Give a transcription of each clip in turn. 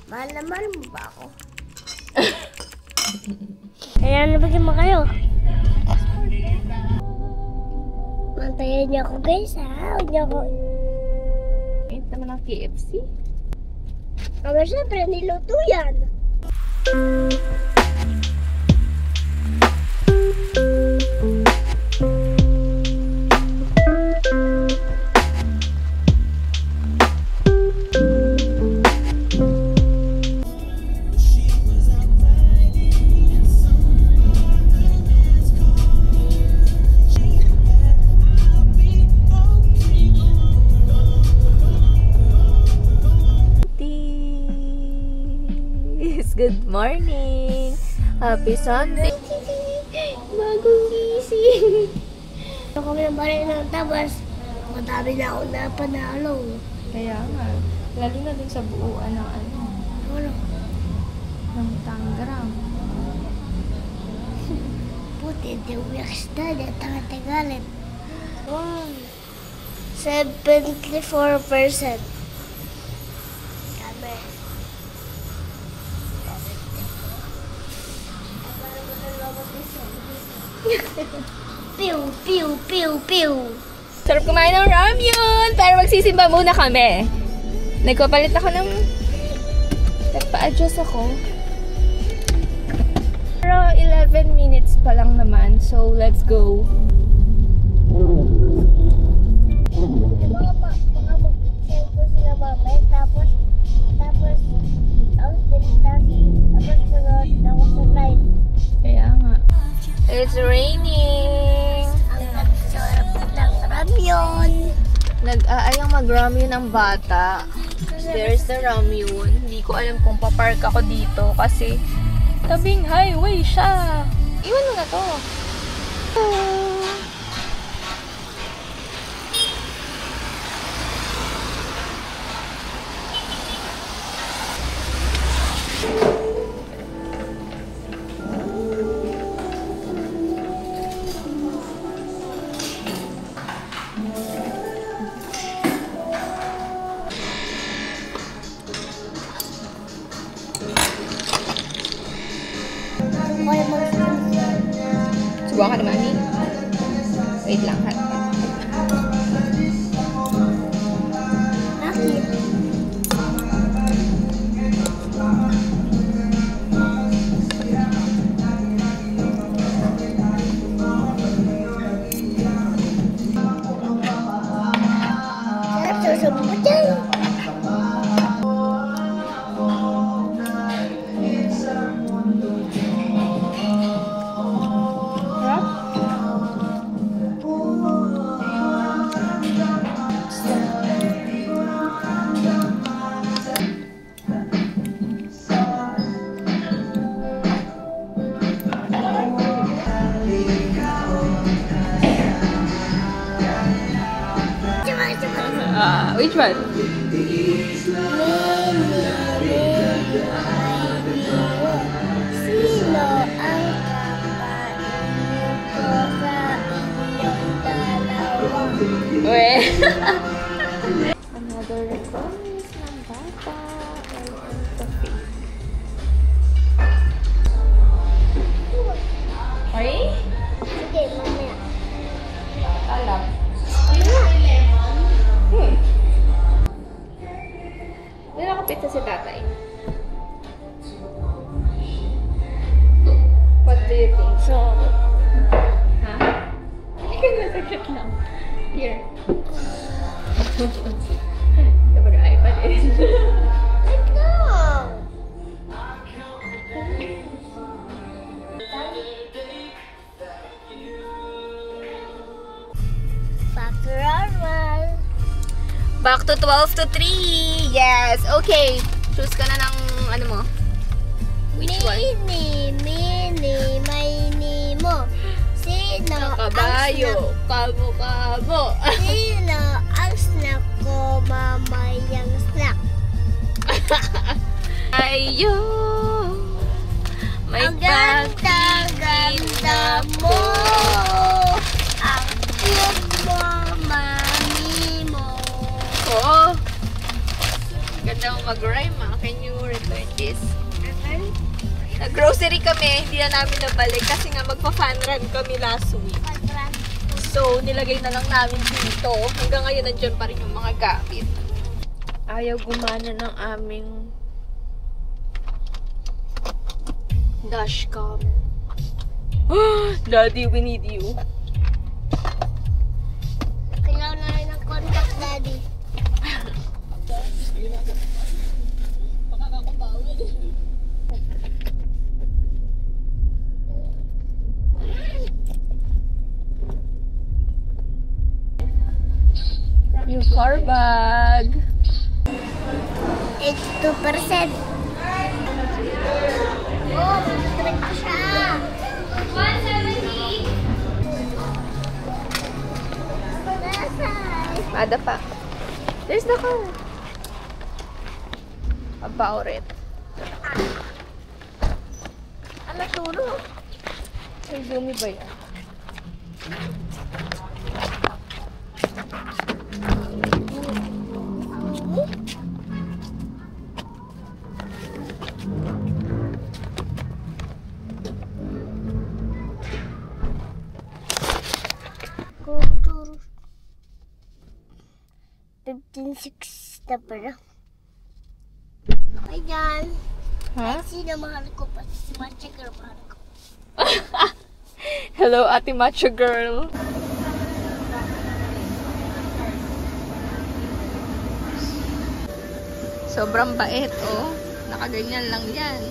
Mahal na mahal mo ba ako? Kaya nabigyan mo kayo. Mantayan niyo ako guys ha. Huwag niyo ako. Ito naman ang KFC. Aba syempre niluto yan. Good morning! Happy Sunday! Bagong gising! Ito kami ng barin ng tabas. Madami na ako na panalo. Kaya nga, lalo na dun sa buuan ng ano, Ano? ng Tangram. Puti, the weeks na. Tanga tagalit. Wow. 74%. Sabi. Pew, pew, pew, pew. Sarap kumain ng ramyun! Pero magsisimba muna kami. Nagpapalit ako ng... Nagpa-adjust ako. Pero 11 minutes pa lang naman. So, let's go. Mga mag-share ko sila mamay. Tapos, tapos sunod ako sa live. Kaya nga. It's raining! Ang sarap ng ramyun. Nag-aayang mag-ramyun ang bata. There's the ramyun. Hindi ko alam kung papark ako dito kasi tabing highway siya. Iwan mo na to. Subukan ka na, Mami. Wait lang, ha? Bakit? Sarap susubok dyan. Which one? Sino ang kakainin ko sa inyong dalawa? Weh. Another request ng bata. Coffee. Sorry? Sige, mamaya. Alam. Mamaya. Hindi na ako pizza si tatay. What do you think? So, Ha? Hindi ka nasagkat lang. Here. Dapat yung iPad eh. ito! Back to normal. Back to 12 to 3. Yes. Okay. Choose ka na ng ano mo. Which one? Mini, mini mo. Sino Kabayo. Kamo. Sino ang snack ko mamayang snack? Ayo. May Ang ganda-ganda mo. Ang cute mo, mami mo. Oo. Ganda mo mag-rhyme Can you return this? Nag-grocery kami, hindi na namin nabalik kasi nga magpa-fan run kami last week. So, nilagay na lang namin dito. Hanggang ngayon, nandiyan pa rin yung mga gamit. Ayaw gumana ng aming dashcam. Daddy, we need you. Kailangan na rin ng contact, Daddy. Yung car bag. It's 2%. Oh, trip siya. 170. Ada pa. There's the car. About it. Ano tulog? Ay, gumi ba yan? Kultur 15-6 na pala. Ayan. Ha? Sino mahal ko pa? Si Machigar mahal ko. Hello, Ate Macho Girl. Sobrang bait, oh. Nakaganyan lang yan.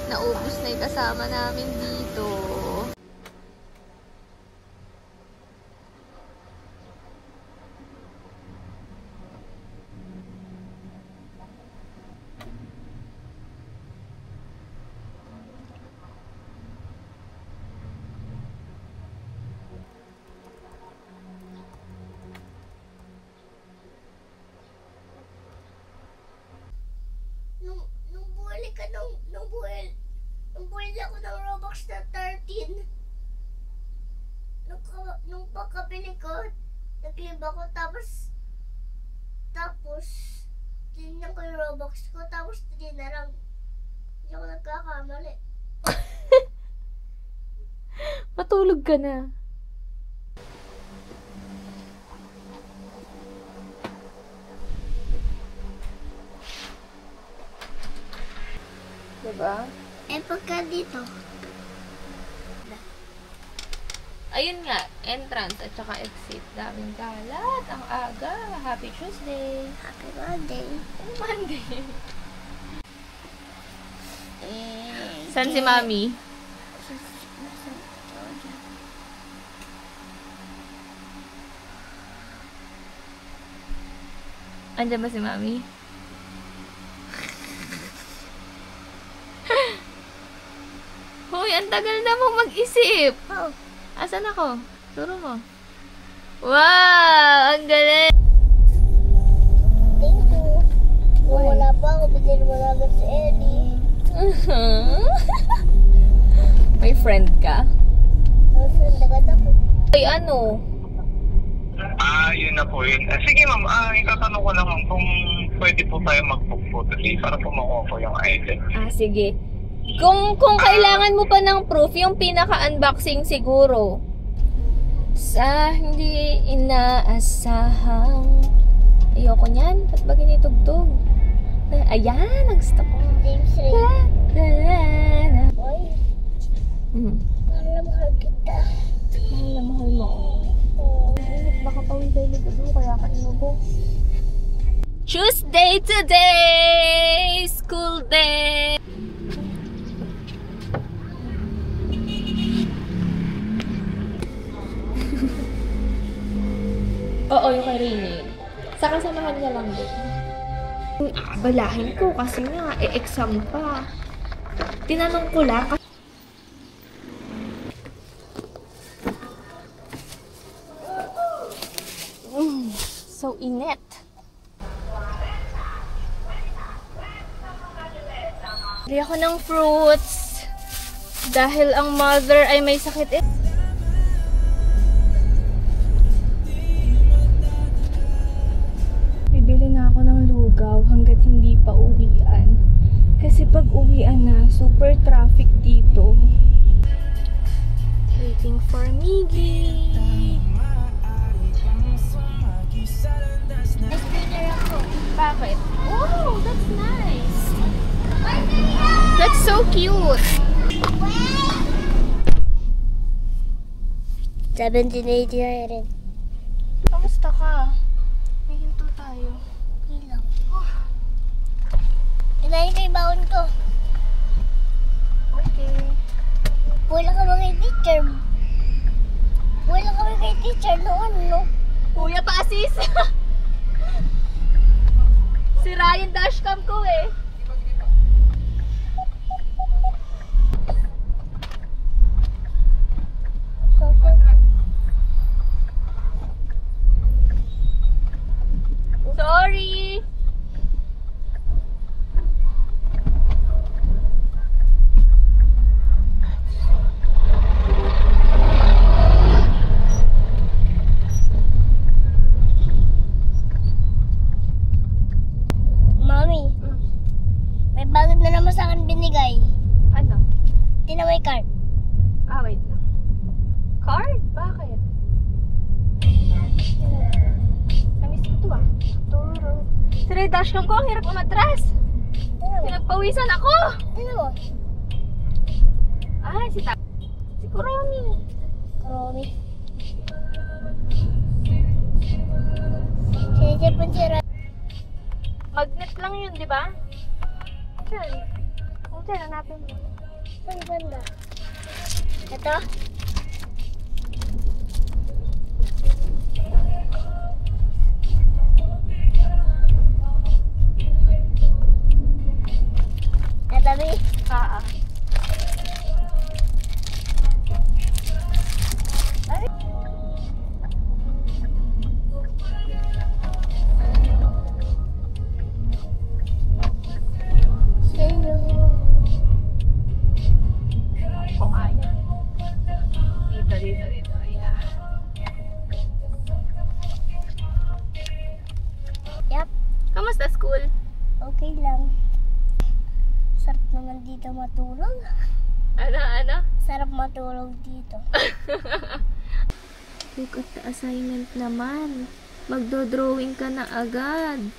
Naubos na yung kasama namin dito. Nung buwali ka, nung buwali ako ng Robux na 13. Nung pagkabili ko, nag-live ako, tapos, tinignan ko yung Robux ko, tapos tinarang. Hindi ako nagkakamali. Matulog ka na. Diba? Pagka dito. Ayun nga, entrance at saka exit. Daming kalat. Ang aga. Happy Tuesday. Happy Monday. Monday. Saan si Mami? Andiyan ba si Mami? Hoy, ang tagal na mong mag-isip. Oh. Asan ako? Turo mo. Wow! Ang galing! Thank you. Kung wala pa ako, bigyan mo lang si Ellie. May friend ka? Nasundagan ako. Ay, ano? Yun na po yun. Sige ma'am, itatanong ko lang ma'am kung pwede po tayo mag-book po today para po makuha po yung item. Sige. Kung kailangan mo pa ng proof, yung pinaka-unboxing siguro. Sa hindi inaasahang... Ayoko niyan. Ba't ba ginitugtog? Ayan, nag-stop ko. James Ray. Oy, mahal na mahal kita. Mahal na mahal mo. Baka pawintay likod mo, kaya ka inubo. Tuesday today! School day! Oo, yung kay Rini. Saka samahan niya lang din. Balahin ko kasi nga, exam pa. Tinanong ko lang. So init. Bili ako ng fruits. Dahil ang mother ay may sakit. Bibili na ako ng lugaw hanggat hindi Super traffic dito. Waiting for Miggy. Sticker ako. Bakit? Oh, that's nice. That's so cute. 1780 rin. Kamusta ka? May hinto tayo. Ilang. Kinain ko yung baon ko. Okay. Wala ka ba kay teacher? Wala ka ba kay teacher noon, no? Kuya Pasis! Si Ryan dashcam ko eh. Sorry! Mami, may bago na naman sa akin binigay. Ano? Tinaway card. Ah, wait lang. Card? Bakit? Namiss ko to ah. Turo. Si Ray dashcam ko, ang hirap umatras. Pinagpawisan ako! Ano mo? Ay, si Kuromi. Karomi. Sinisipon si Ray. Magnet lang yun, di ba? Saan? Kung saan, hanapin mo. Saan banda? Ito? Natabi? Ah. Sa'yo. Kumayan. Dito. Ayan. Yep, Kamusta school? okay lang. Sarap naman dito matulog. Ano? Sarap matulog dito. Look at the assignment naman. Magdo-drawing ka na agad.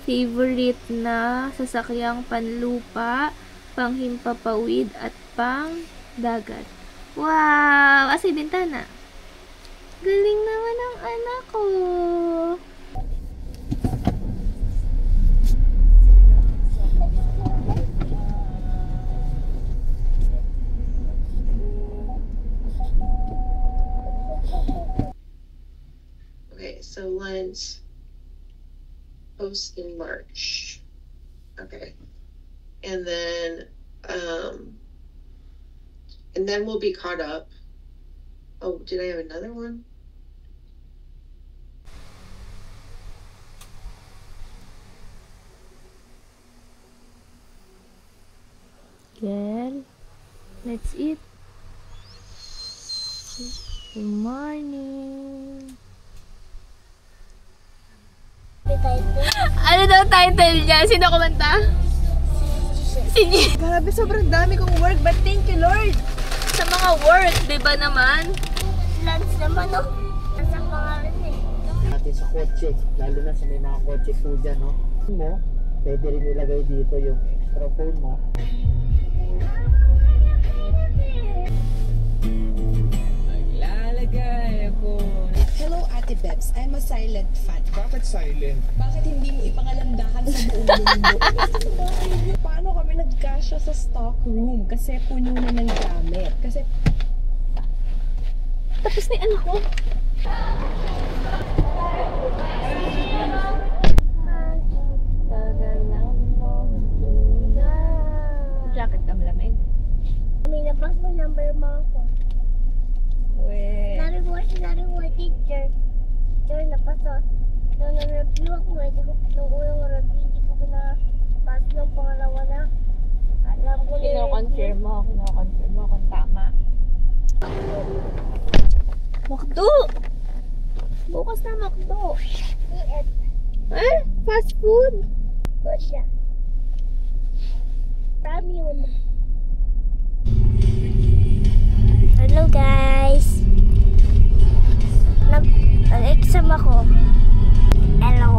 Favorite na sasakyang panlupa, panghimpapawid at pang dagat. Wow! Asa yung bintana? Galing naman ang anak ko. Okay, so Lent post in March. Okay. And then we'll be caught up. Oh, did I have another one? Girl, let's eat. Good morning. Ano daw title niya? Sino kumanta? Si G. Grabe, sobrang dami kong work, but thank you, Lord. Sa mga work, di ba naman? Lunch naman, no? Nasa pangalan eh. natin sa kotse, lalo na sa may mga kotse po dyan, no? Mo, pwede rin ilagay dito yung extra phone mo. Maglalagay ako. Hello, Ate Bebs. I'm a silent fan. Bakit silent? Bakit hindi mo ipangalandakan sa buong mundo? Paano kami nagkasya sa stock room? Kasi puno na ng gamit. Kasi Tapos na yung anak ko. Jacket ka malamig. May nabas mo number mo ako. Sinabi ko kay teacher. Teacher, napasok. Nung nag-review ako, nung unang review, hindi ko pinapasa ng pangalawa na. Alam ko Kino-confirm mo kung tama. Makdo! Bukas na Makdo. ES. Eh? Fast food? Ko siya. Pram yun. Hello guys. Nag-exam ako. Hello.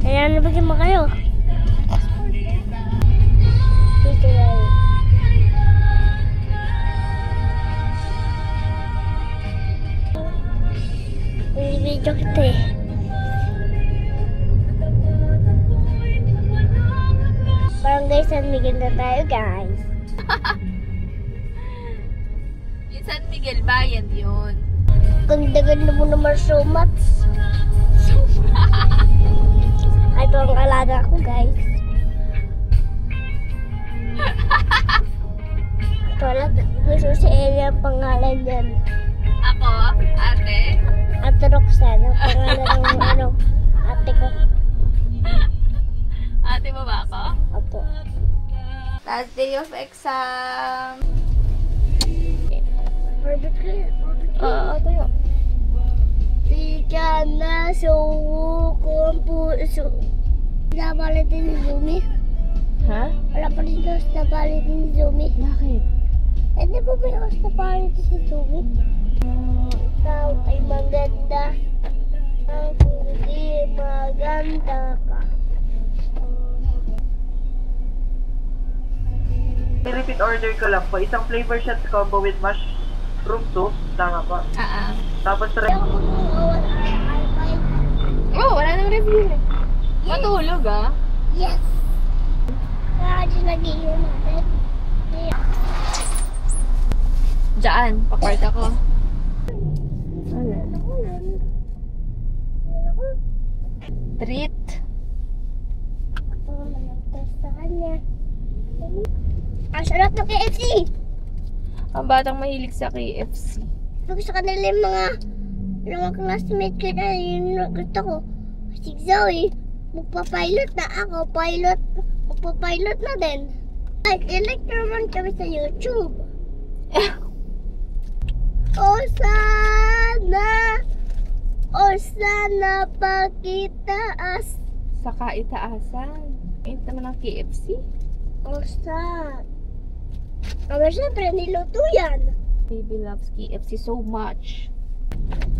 Kaya nabigyan mo kayo. Dito lang. Video kita eh. Barangay San Miguel na tayo guys. Yung San Miguel Bayan yun. Ganda-ganda mo naman so much. Ito ang alaga ko guys. Wala, gusto si Elia ang pangalan yan. Ako? Ate? Ate Roxanne, ang pangalan ng ate ko. Ate mo ba ako? Opo. Last day of exam. Barbecue. Oo, tayo. Tika na suko ang puso. Napalit din si Zumi. Ha? Wala pa rin host na palit ni Zumi. Bakit? Eh, di ba may host na palit si Zumi? Ikaw ay maganda. Ako hindi maganda ka. Repeat order ko lang po. Isang flavor shot combo with mushroom soup. Tama po. Tapos Oh, wala nang review eh. Matulog ah. Yes! Kasi nag-iyon natin. Diyan, pakwarta ko. Ano? Treat. Sa kanya. Ang sarap ng KFC! Ang batang mahilig sa KFC. Gusto ka nila yung mga classmate ko na yun gusto ko. Si Zoe, magpa-pilot na ako. Magpa-pilot na din. Ay, like naman kami sa YouTube. O sana pakitaas. Saka itaasan. Ito naman ang KFC. O sana. Pero syempre, niluto yan. Baby loves KFC so much.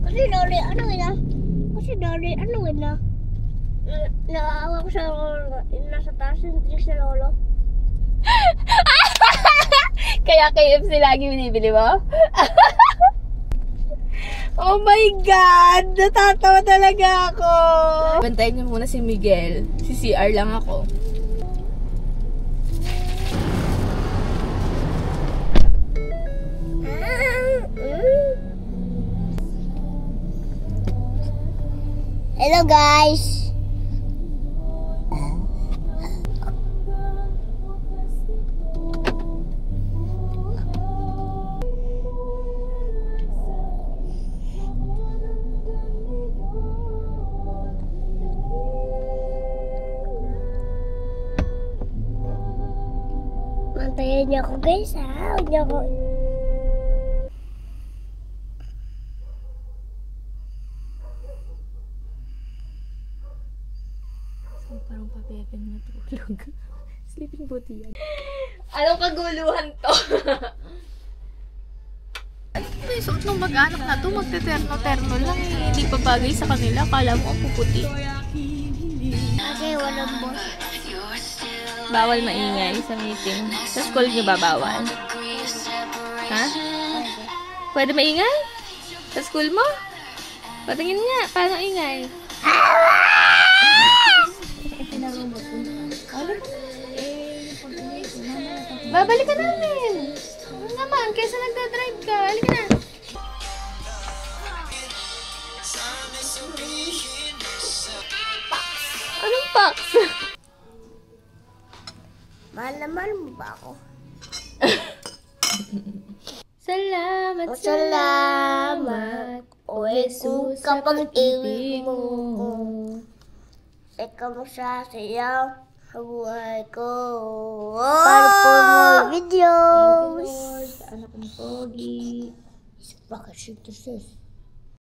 Kasi dali, naawa ko sa nasa taas yung tricks na lolo. Kaya KFC lagi binibili mo? Oh my God! Natatawa talaga ako! Bantayan niyo muna si Miguel. Si CR lang ako. Hello guys! Mantayan niyo ako guys ha. Huwag niyo ako... Parang pa-beben matulog. Sleeping beauty yan. Anong kaguluhan to? Ano ba yung suot ng mag-anak na to? Magte-terno-terno lang eh. Hindi pa bagay sa kanila. Kala mo ang puputi. Kasi walang boss. Bawal maingay sa meeting. Sa school niyo ba bawal? Ha? Pwede maingay? Sa school mo? Patingin nga. Paano ingay? Babalik ka namin. Ano naman? Kaysa nagdadrive ka. Halika na. Anong box? Mahal mo ba ako? Salamat, Salamat. O Jesus, sa pag-ibig pag-ibig mo. mo. Ikaw mo sasayaw sa buhay ko. Para po more videos. Thank you, Lord. Anak ng pogi. Bakit siya ito sis?